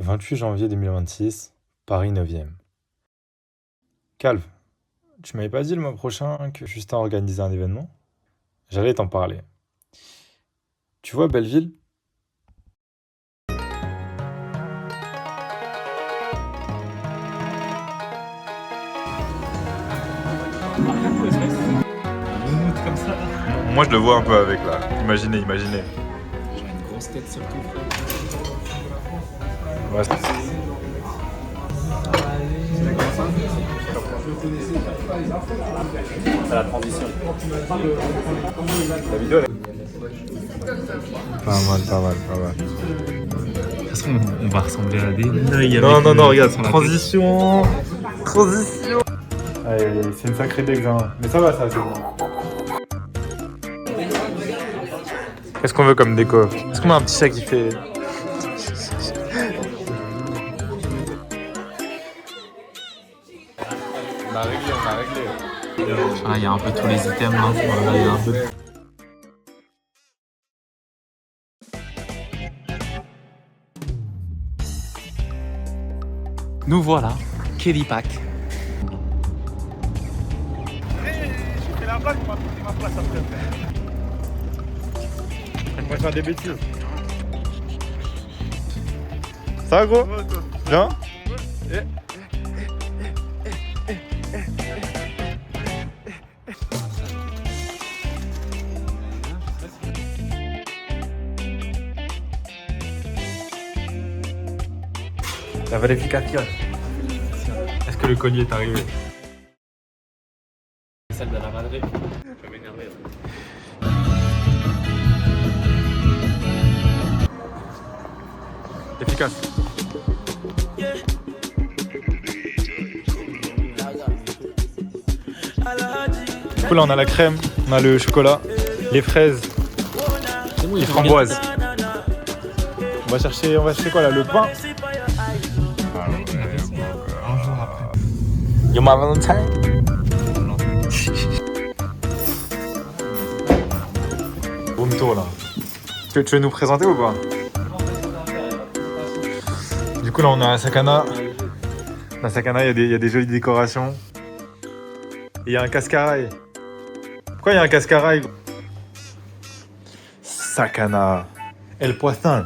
28 janvier 2026, Paris 9e. Calve, tu m'avais pas dit le mois prochain que Justin organisait un événement? J'allais t'en parler. Tu vois Belleville? Comme ça. Moi je le vois un peu avec là. Imaginez. J'ai une grosse tête surtout. Ouais, C'est la transition. la vidéo elle... Pas mal. De toute façon, on va ressembler à des neuils avec Non, regarde, sur la transition. Allez, c'est une sacrée d'examen. Mais ça va, ça, c'est bon. Qu'est-ce qu'on veut comme déco? Est-ce qu'on a un petit chat qui fait... On a réglé. Ah, il y a un peu tous les items là. Voilà, il y a un peu. Nous voilà, Kelly Pack. J'ai fait la blague, on m'a pris ma place après. On va faire des bêtises. Ça va gros? Bien? La vérification. Est-ce que le collier est arrivé? Celle de la Madrid. Je vais m'énerver. Efficace. Du coup là on a la crème, on a le chocolat, les fraises, les framboises. On va chercher quoi là? Le pain? Un jour après. Yo ma Valentine. Room tour là. Tu veux nous présenter ou pas? Du coup là on a la Sakana. La Sakana, il y a des jolies décorations. Et il y a un cascarail. Pourquoi il y a un cascarail? Sakana. El Poisson.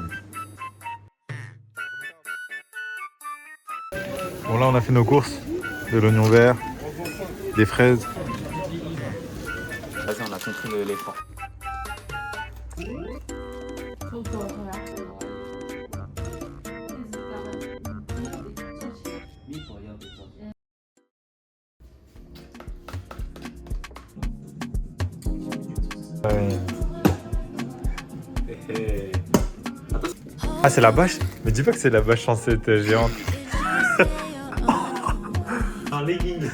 Bon là on a fait nos courses. De l'oignon vert, des fraises. Vas-y, on a compris l'effort. Ah c'est la bâche? Mais dis pas que c'est la bâche chancette géante. Un legging.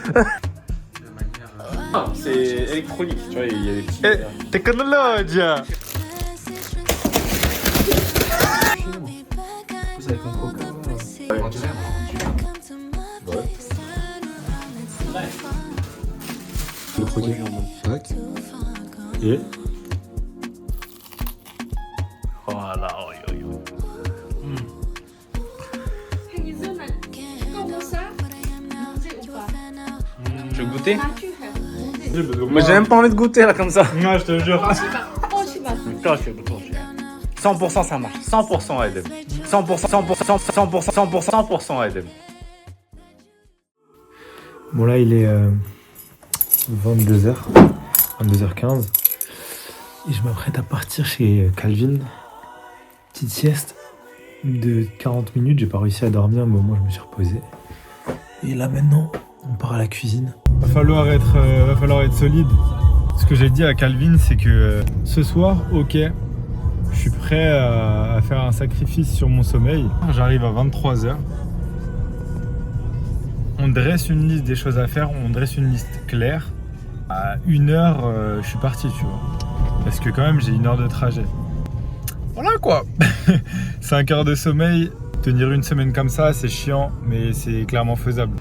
Ah, c'est électronique, tu vois, il y a des petits. Technologie. Vous avez compris on dirait le produit en mode. Et Voilà, Tu veux goûter? Mais j'ai même pas envie de goûter là comme ça. non, je te jure. 100% ça marche. 100% Edem. 100% Edem. Bon là il est 22h, 22h15 et je m'apprête à partir chez Calvin. Petite sieste de 40 minutes, j'ai pas réussi à dormir mais au moins je me suis reposé. Et là maintenant on part à la cuisine. Va falloir être solide. Ce que j'ai dit à Calvin c'est que ce soir, ok, je suis prêt à faire un sacrifice sur mon sommeil. J'arrive à 23h. On dresse une liste des choses à faire, on dresse une liste claire. À 1h, je suis parti, tu vois. Parce que quand même, j'ai 1 heure de trajet. Voilà quoi. 5 heures de sommeil, tenir une semaine comme ça, c'est chiant, mais c'est clairement faisable.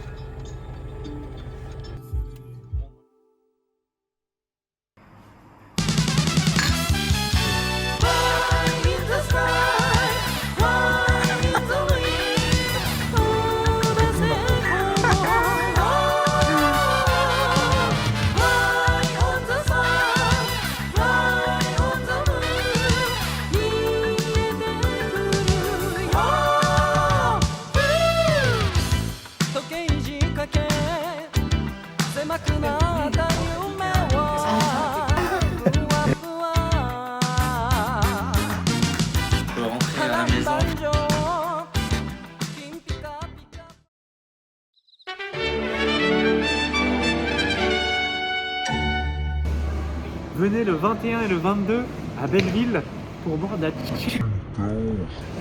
Venez le 21 et le 22 à Belleville pour boire de la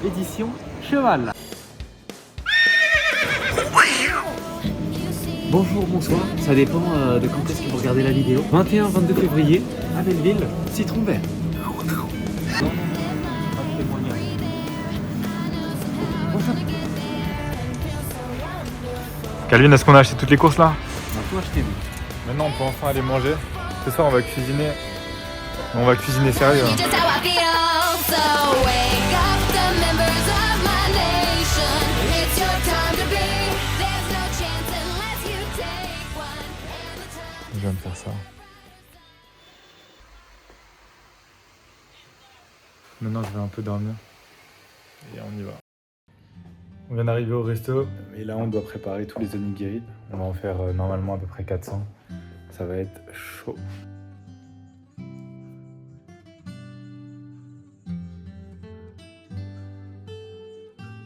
édition cheval. Bonjour, bonsoir, ça dépend de quand est-ce que vous regardez la vidéo. 21-22 février à Belleville, citron vert. Calvin, est-ce qu'on a acheté toutes les courses là? On a tout acheté, nous. Maintenant on peut enfin aller manger. Ce soir on va cuisiner. On va cuisiner sérieux. Hein. Je viens de faire ça. Maintenant je vais un peu dormir. Et on y va. On vient d'arriver au resto. Et là on doit préparer tous les onigiri. On va en faire normalement à peu près 400. Ça va être chaud.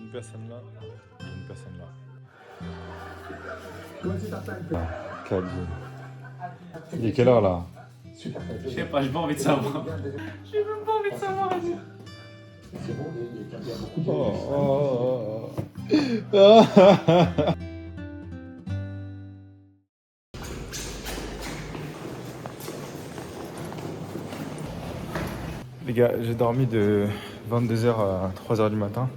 Une personne là et une personne là. Calvin. Il est quelle heure là? Je sais pas, j'ai pas envie de savoir. J'ai même pas envie de savoir. Les gars, j'ai dormi de 22h à 3h du matin.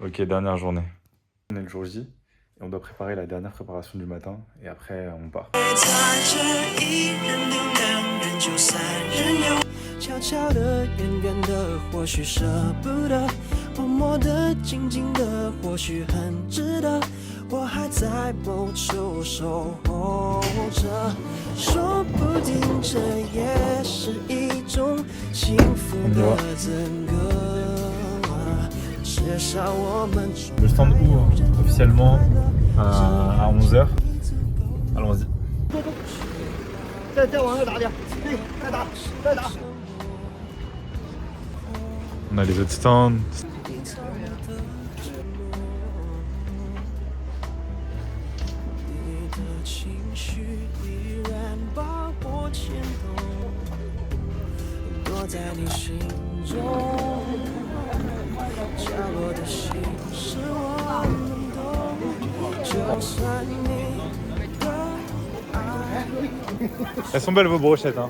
Ok, dernière journée. On est le jour J et on doit préparer la dernière préparation du matin et après on part. Le stand ouvre officiellement à 11h. Allons-y. On a les autres stands. Elles sont belles vos brochettes hein.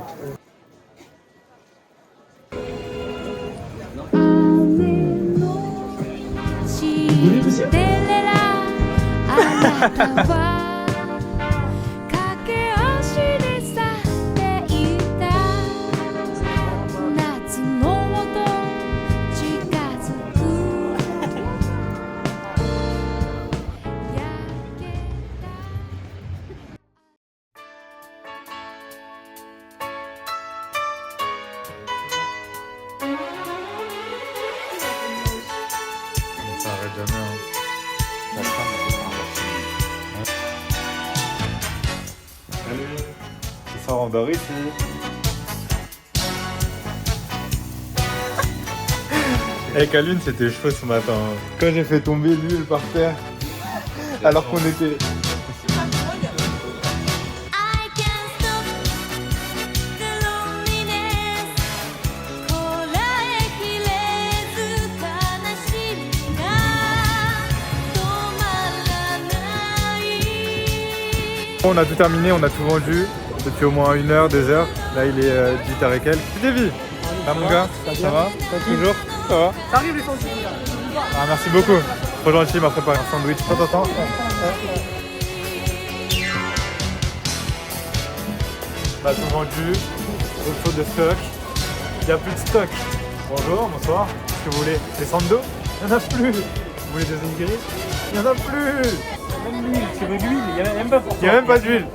Ça arrête jamais hein. Salut. Ce soir on dort ici. Hey Calvin, c'était chaud ce matin. Quand j'ai fait tomber l'huile par terre, alors qu'on était... On a tout terminé, on a tout vendu depuis au moins 1 heure, 2 heures. Là il est 18h et quelques. Davy, là mon gars, ça va? Toujours? Ça va? Ça arrive les sandwichs. Ah merci beaucoup, trop gentil, il m'a préparé un sandwich. Attends. Bah tout vendu, retour de stock. Il n'y a plus de stock. Bonjour, bonsoir. Qu'est-ce que vous voulez? Des sandos? Il n'y en a plus. Vous voulez des onigiri? Il n'y en a plus. Même l'huile, tu veux de l'huile? Il n'y a même pas. Il n'y a même pas d'huile.